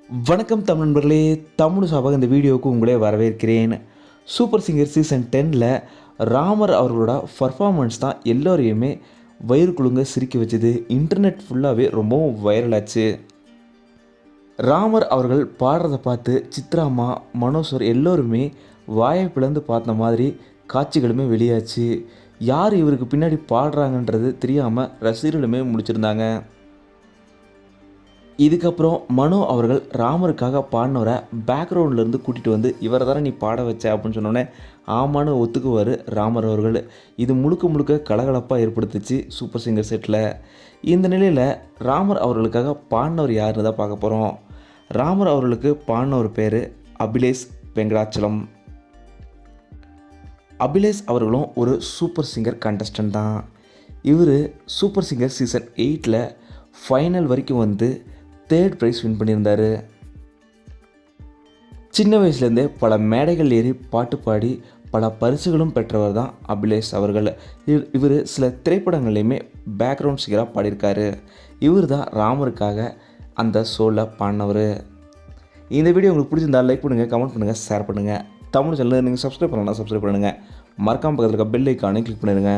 வணக்கம் தமிழ் நண்பர்களே, தமிழ் சார்பாக இந்த வீடியோவுக்கு உங்களே வரவேற்கிறேன். சூப்பர் சிங்கர் சீசன் 10ல் ராமர் அவர்களோட பர்ஃபார்மன்ஸ் தான் எல்லோரையுமே வயிறு குலுங்க சிரிக்க வச்சுது. இன்டர்நெட் ஃபுல்லாகவே ரொம்பவும் வைரலாச்சு. ராமர் அவர்கள் பாடுறதை பார்த்து சித்ராமா, மனோஜ் எல்லோருமே வாயை பிளந்து பார்த்த மாதிரி காட்சிகளுமே வெளியாச்சு. யார் இவருக்கு பின்னாடி பாடுறாங்கன்றது தெரியாமல் ரசிகர்களுமே முடிச்சிருந்தாங்க. இதுக்கப்புறம் மனோ அவர்கள் ராமருக்காக பாடினவரை பேக்ரவுண்ட்லேருந்து கூட்டிகிட்டு வந்து இவரை தானே நீ பாட வச்ச அப்படின்னு சொன்னோன்னே ஆமான்னு ஒத்துக்குவார் ராமர் அவர்கள். இது முழுக்க முழுக்க கலகலப்பாக ஏற்படுத்துச்சு சூப்பர் சிங்கர் செட்டில். இந்த நிலையில் ராமர் அவர்களுக்காக பாடினவர் யாருன்னு தான் பார்க்க போகிறோம். ராமர் அவர்களுக்கு பாடினவர் பேர் அபிலேஷ் வெங்கடாச்சலம். அபிலேஷ் அவர்களும் ஒரு சூப்பர் சிங்கர் கண்டஸ்டன்ட் தான். இவர் சூப்பர் சிங்கர் சீசன் 8ல் ஃபைனல் வரைக்கும் வந்து 3rd ப்ரைஸ் வின் பண்ணியிருந்தார். சின்ன வயசுலேருந்தே பல மேடைகள் ஏறி பாட்டு பாடி பல பரிசுகளும் பெற்றவர் தான் அபிலேஷ் அவர்கள். இவர் சில திரைப்படங்கள்லையுமே பேக்ரவுண்ட் சிங்கராக பாடியிருக்காரு. இவர் தான் ராமருக்காக அந்த ஷோவில் பாடினவர். இந்த வீடியோ உங்களுக்கு பிடிச்சிருந்தால் லைக் பண்ணுங்கள், கமெண்ட் பண்ணுங்கள், ஷேர் பண்ணுங்கள். தமிழ் சேனலில் நீங்கள் சப்ஸ்கிரைப் பண்ணலாம், சப்ஸ்கிரைப் பண்ணுங்கள். மறக்காமல் பக்கத்தில் இருக்க பெல் ஐக்கானை கிளிக் பண்ணிடுங்க.